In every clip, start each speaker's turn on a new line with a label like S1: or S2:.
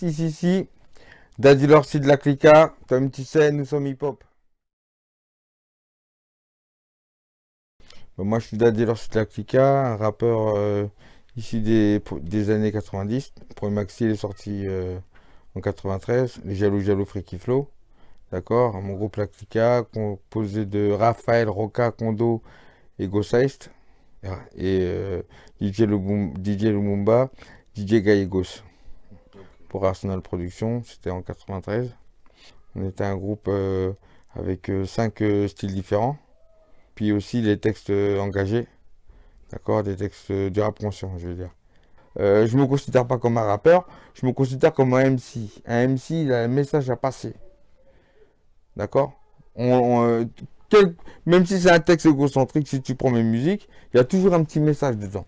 S1: si. Daddy Lorsi de la Clica, comme tu sais, nous sommes hip-hop. Moi, je suis Daddy Lorsi de la Clica, un rappeur issu des années 90. Le premier maxi il est sorti en 93, les Jaloux Jaloux Freaky Flow. D'accord? Mon groupe La Clica, composé de Raphaël, Roca, Kondo et Ghostist. Et DJ Lumumba, DJ Gallegos. Pour Arsenal Productions, c'était en 93. On était un groupe avec 5 styles différents. Puis aussi des textes engagés, d'accord, des textes du rap conscient, je veux dire. Je me considère pas comme un rappeur, je me considère comme un MC. Un MC, il a un message à passer, d'accord. Même si c'est un texte égocentrique, si tu prends mes musiques, il y a toujours un petit message dedans.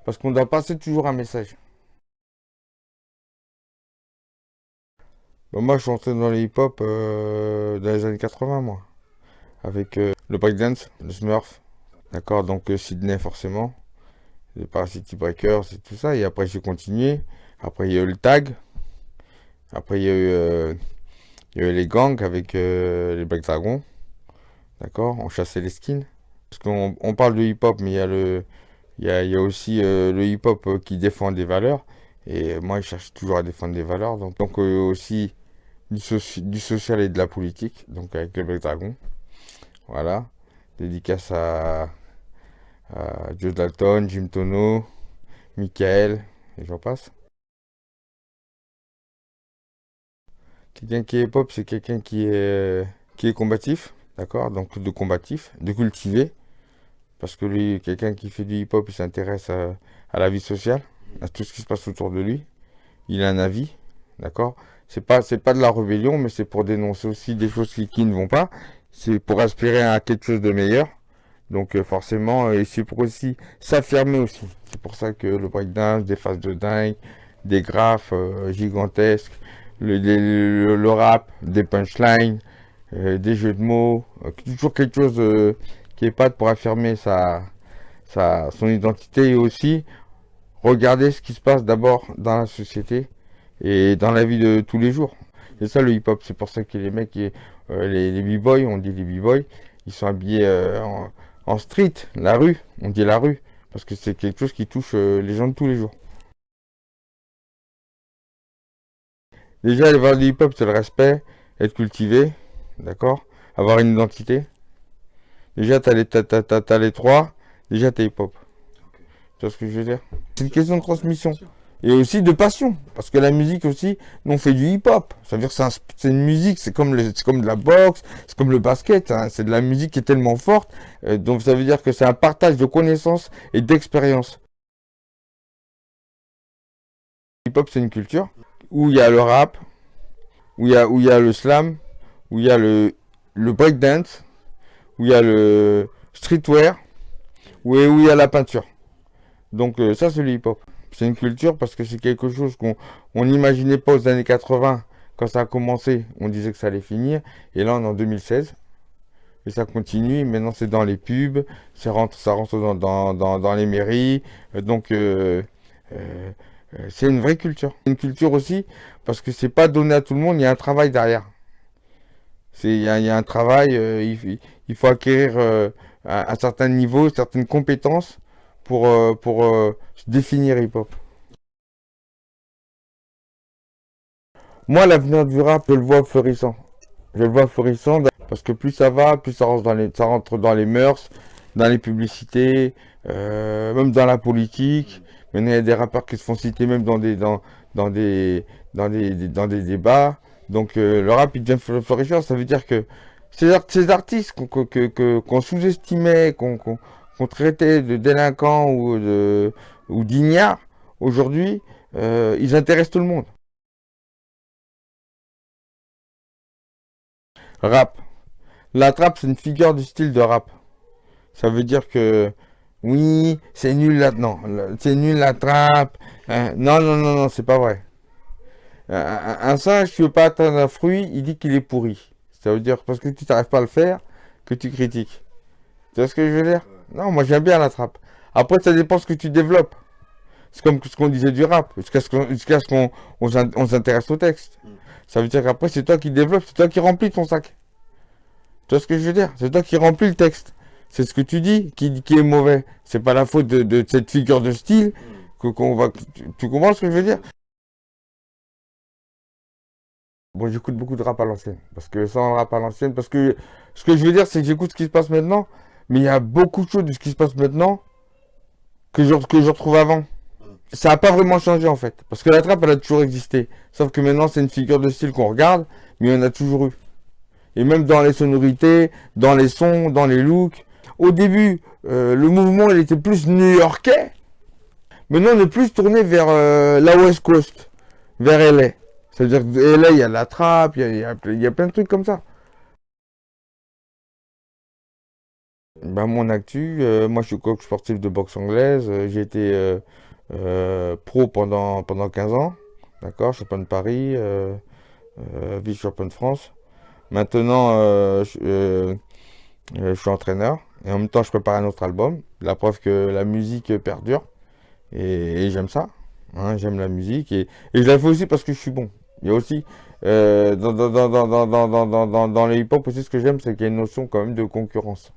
S1: Parce qu'on doit passer toujours un message. Moi, je suis entré dans le hip-hop dans les années 80, moi. Avec le breakdance, le smurf, d'accord, donc Sydney forcément, les Paracity Breakers et tout ça. Et après, j'ai continué. Après, il y a eu le tag. Après, il y a eu les gangs avec les Black Dragons, d'accord, on chassait les skins. Parce qu'on parle de hip-hop, mais il y a aussi le hip-hop qui défend des valeurs. Et moi, je cherche toujours à défendre des valeurs. Donc aussi du social et de la politique, donc avec le Black Dragon. Voilà. Dédicace à Joe Dalton, Jim Tono, Michael, et j'en passe. Quelqu'un qui est hip-hop, c'est quelqu'un qui est combatif, d'accord? Donc de combatif, de cultivé. Parce que lui, quelqu'un qui fait du hip-hop, il s'intéresse à la vie sociale, à tout ce qui se passe autour de lui. Il a un avis, d'accord? C'est pas de la rébellion, mais c'est pour dénoncer aussi des choses qui ne vont pas. C'est pour aspirer à quelque chose de meilleur. Donc forcément, et c'est pour aussi s'affirmer aussi. C'est pour ça que le breakdance, des phases de dingue, des graphes gigantesques, le rap, des punchlines, des jeux de mots, toujours quelque chose qui est pas pour affirmer son identité et aussi regarder ce qui se passe d'abord dans la société et dans la vie de tous les jours. C'est ça le hip-hop, c'est pour ça que les mecs, les b-boys, on dit les b-boys, ils sont habillés en street, la rue, on dit la rue, parce que c'est quelque chose qui touche les gens de tous les jours. Déjà, les valeurs du hip-hop, c'est le respect, être cultivé, d'accord, avoir une identité. Déjà, t'as les trois, déjà t'es hip-hop. Tu vois ce que je veux dire? C'est une question de transmission. Et aussi de passion. Parce que la musique aussi, nous on fait du hip-hop. Ça veut dire que c'est une musique, c'est comme de la boxe, c'est comme le basket. Hein. C'est de la musique qui est tellement forte. Donc ça veut dire que c'est un partage de connaissances et d'expériences. Le hip-hop c'est une culture où il y a le rap, où il y a le slam, où il y a le breakdance, où il y a le streetwear, où il y a la peinture. Donc ça c'est le hip-hop. C'est une culture parce que c'est quelque chose qu'on n'imaginait pas aux années 80. Quand ça a commencé, on disait que ça allait finir. Et là on est en 2016. Et ça continue. Maintenant c'est dans les pubs. Ça rentre dans les mairies. Donc c'est une vraie culture. Une culture aussi parce que c'est pas donné à tout le monde. Il y a un travail derrière. Il y a un travail. Il faut acquérir un certain niveau, certaines compétences pour se définir hip-hop. Moi, l'avenir du rap, je le vois florissant. Je le vois florissant parce que plus ça va, plus ça rentre dans les mœurs, dans les publicités, même dans la politique. Maintenant, il y a des rappeurs qui se font citer même dans des, dans des débats. Donc, le rap, il devient florissant. Ça veut dire que ces artistes qu'on sous-estimait, qu'on traitait de délinquants ou d'ignards, aujourd'hui, ils intéressent tout le monde. Rap. La trappe, c'est une figure du style de rap. Ça veut dire que oui, c'est nul là. Non, c'est nul la trappe. Hein, non, non, non, non, c'est pas vrai. Un singe qui veut pas atteindre un fruit, il dit qu'il est pourri. Ça veut dire parce que tu n'arrives pas à le faire que tu critiques. Tu vois ce que je veux dire? Non, moi j'aime bien la trappe. Après, ça dépend ce que tu développes. C'est comme ce qu'on disait du rap, jusqu'à ce qu'on s'intéresse au texte. Ça veut dire qu'après, c'est toi qui développes, c'est toi qui remplis ton sac. Tu vois ce que je veux dire? C'est toi qui remplis le texte. C'est ce que tu dis qui est mauvais. C'est pas la faute de cette figure de style qu'on va. Tu comprends ce que je veux dire? Bon, j'écoute beaucoup de rap à l'ancienne. Parce que sans rap à l'ancienne, parce que ce que je veux dire, c'est que j'écoute ce qui se passe maintenant, mais il y a beaucoup de choses de ce qui se passe maintenant que je retrouve avant. Ça n'a pas vraiment changé en fait. Parce que la trappe, elle a toujours existé. Sauf que maintenant, c'est une figure de style qu'on regarde, mais on a toujours eu. Et même dans les sonorités, dans les sons, dans les looks. Au début, le mouvement, il était plus new-yorkais. Maintenant, on est plus tourné vers la West Coast, vers LA. C'est-à-dire que LA, il y a la trappe, il y a plein de trucs comme ça. Ben, mon actu, moi je suis coach sportif de boxe anglaise. J'ai été pro pendant 15 ans. D'accord, champion de Paris, vice-champion de France. Maintenant, je suis entraîneur. Et en même temps, je prépare un autre album. La preuve que la musique perdure. Et j'aime ça. Hein, j'aime la musique. Et je la fais aussi parce que je suis bon. Il y a aussi, dans le hip-hop aussi, ce que j'aime, c'est qu'il y a une notion quand même de concurrence.